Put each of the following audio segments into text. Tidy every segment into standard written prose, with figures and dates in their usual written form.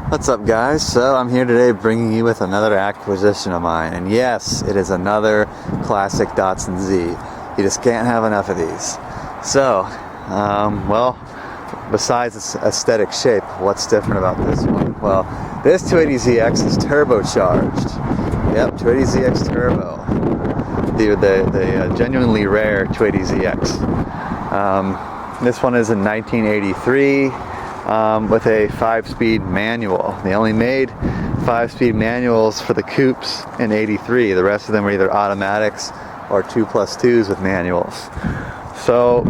What's up, guys? So I'm here today bringing you with another acquisition of mine, and yes, it is another classic Datsun Z. You just can't have enough of these. So, well, besides its aesthetic shape, what's different about this one? Well, this 280ZX is turbocharged. Yep, 280ZX turbo. The genuinely rare 280ZX. This one is in 1983. With a 5-speed manual. They only made 5-speed manuals for the coupes in '83. The rest of them were either automatics or 2+2s with manuals. So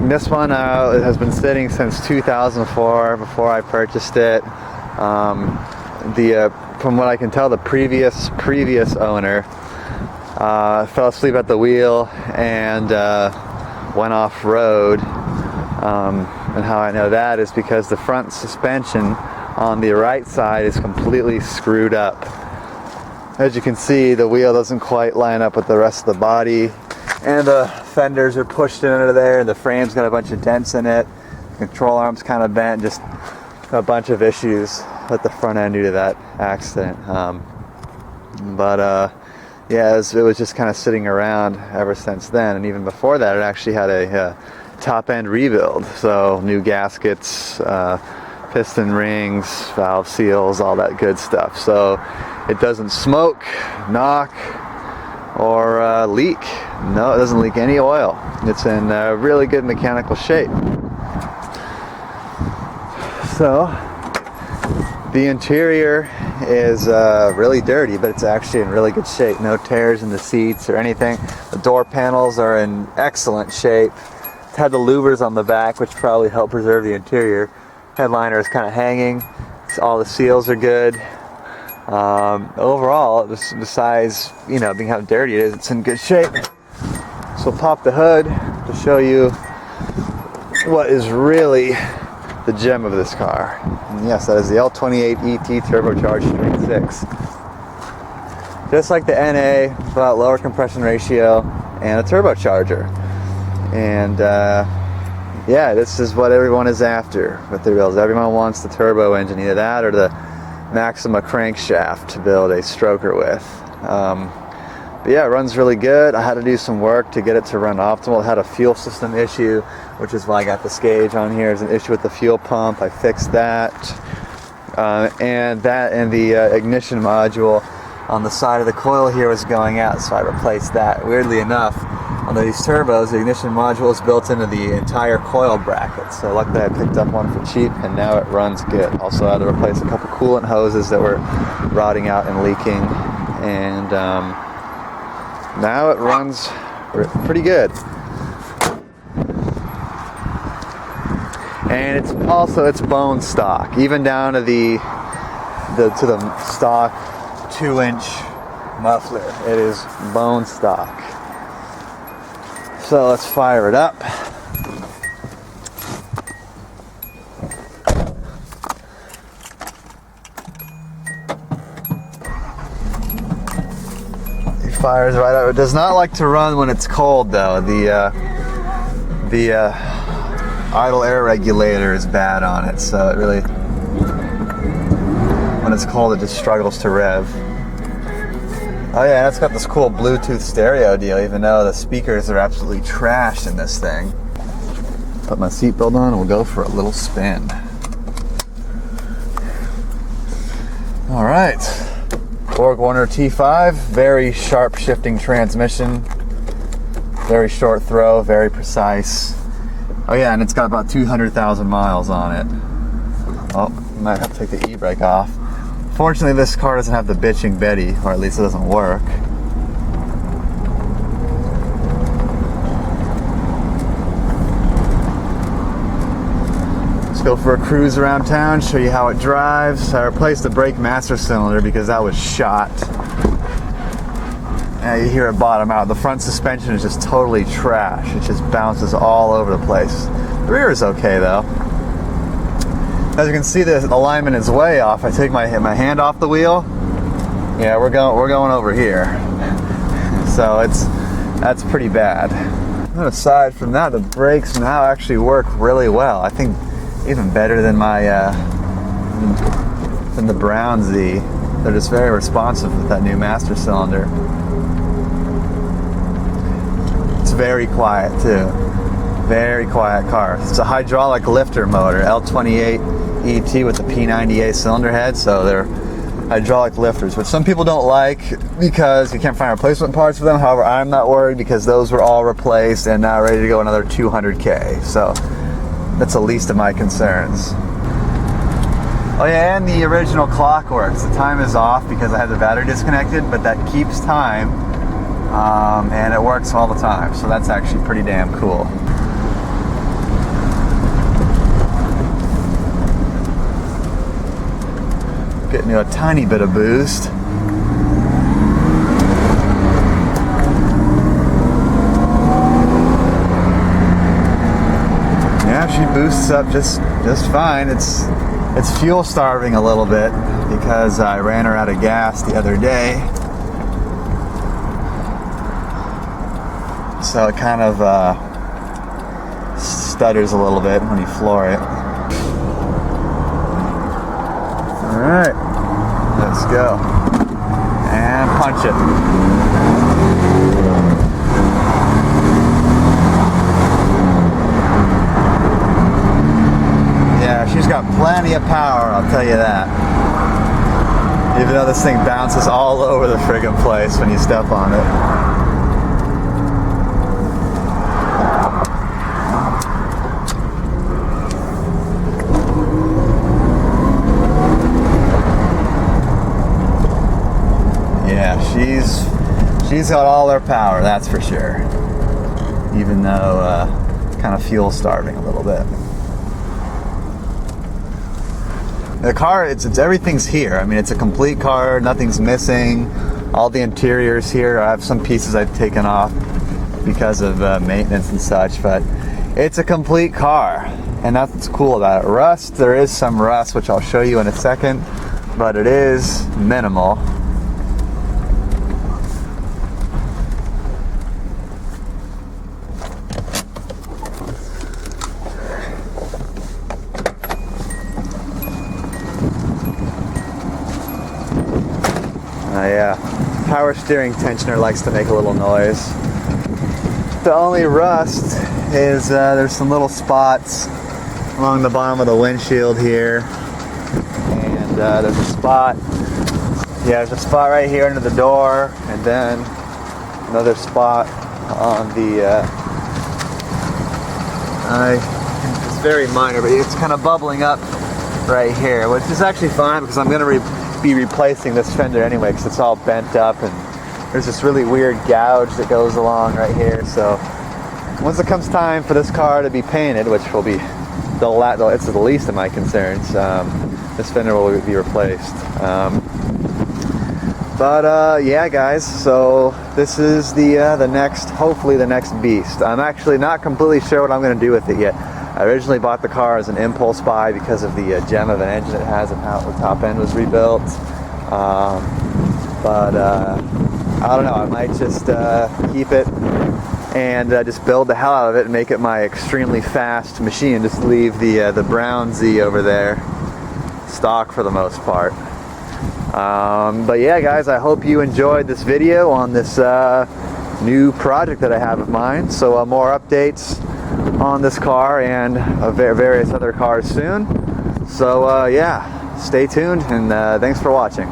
this one has been sitting since 2004, before I purchased it. From what I can tell, the previous owner fell asleep at the wheel and went off-road. And how I know that is because the front suspension on the right side is completely screwed up. As you can see, the wheel doesn't quite line up with the rest of the body, and the fenders are pushed in under there, and the frame's got a bunch of dents in it. The control arm's kind of bent, just a bunch of issues with the front end due to that accident. Yeah, it was just kind of sitting around ever since then, and even before that, it actually had a top end rebuild, so new gaskets, piston rings, valve seals, all that good stuff. So it doesn't smoke, knock, or leak. No, it doesn't leak any oil. It's in really good mechanical shape. So the interior is really dirty, but it's actually in really good shape. No tears in the seats or anything. The door panels are in excellent shape. It's had the louvers on the back, which probably help preserve the interior. Headliner is kind of hanging. All the seals are good. Overall, besides being how dirty it is, it's in good shape. So we'll pop the hood to show you what is really the gem of this car. And yes, that is the L28 ET turbocharged straight 6. Just like the NA, but lower compression ratio and a turbocharger. And yeah, this is what everyone is after with their builds. Everyone wants the turbo engine, either that or the Maxima crankshaft to build a stroker with. But yeah, it runs really good. I had to do some work to get it to run optimal. It had a fuel system issue, which is why I got the Scage on here. There's an issue with the fuel pump. I fixed that. And the ignition module on the side of the coil here was going out, so I replaced that. Weirdly enough, on these turbos, the ignition module is built into the entire coil bracket. So luckily I picked up one for cheap, and now it runs good. Also, I had to replace a couple coolant hoses that were rotting out and leaking, and now it runs pretty good. And it's bone stock, even down to the stock 2-inch muffler. It is bone stock. So let's fire it up. It fires right up. It does not like to run when it's cold, though. The idle air regulator is bad on it, so it really, when it's cold, it just struggles to rev. Oh yeah, and it's got this cool Bluetooth stereo deal, even though the speakers are absolutely trash in this thing. Put my seatbelt on and we'll go for a little spin. Alright, BorgWarner T5, very sharp shifting transmission, very short throw, very precise. Oh yeah, and it's got about 200,000 miles on it. Oh, might have to take the e-brake off. Fortunately, this car doesn't have the bitching Betty, or at least it doesn't work. Let's go for a cruise around town, show you how it drives. I replaced the brake master cylinder because that was shot. Now you hear it bottom out. The front suspension is just totally trash. It just bounces all over the place. The rear is okay though. As you can see, the alignment is way off. I take my hand off the wheel. Yeah, we're going over here. So that's pretty bad. And aside from that, the brakes now actually work really well. I think even better than my than the Brown Z. They're just very responsive with that new master cylinder. It's very quiet too. Very quiet car. It's a hydraulic lifter motor, L28 ET with the P90A cylinder head, so they're hydraulic lifters, which some people don't like because you can't find replacement parts for them. However, I'm not worried because those were all replaced and now ready to go another 200K. So that's the least of my concerns. Oh yeah, and the original clock works. The time is off because I had the battery disconnected, but that keeps time, and it works all the time. So that's actually pretty damn cool. Getting you a tiny bit of boost. Yeah, she boosts up just fine. It's fuel starving a little bit because I ran her out of gas the other day. So it kind of stutters a little bit when you floor it. Alright, let's go. And punch it. Yeah, she's got plenty of power, I'll tell you that. Even though this thing bounces all over the friggin' place when you step on it. She's got all her power, that's for sure. Even though kind of fuel starving a little bit. The car, it's everything's here. I mean, it's a complete car. Nothing's missing. All the interior's here. I have some pieces I've taken off because of maintenance and such, but it's a complete car, and that's what's cool about it. Rust, there is some rust, which I'll show you in a second, but it is minimal. Yeah, power steering tensioner likes to make a little noise. The only rust is there's some little spots along the bottom of the windshield here, and there's a spot. Yeah, there's a spot right here under the door, and then another spot on the. It's very minor, but it's kind of bubbling up right here, which is actually fine because I'm going to be replacing this fender anyway because it's all bent up, and there's this really weird gouge that goes along right here. So once it comes time for this car to be painted, which will be it's the least of my concerns, this fender will be replaced. Yeah, guys, so this is the next, hopefully the next beast. I'm actually not completely sure what I'm going to do with it yet. I originally bought the car as an impulse buy because of the gem of an engine it has and how the top end was rebuilt. I don't know, I might just keep it and just build the hell out of it and make it my extremely fast machine. Just leave the Brown Z over there stock for the most part. But yeah, guys, I hope you enjoyed this video on this new project that I have of mine. So more updates on this car and various other cars soon. So yeah, stay tuned, and thanks for watching.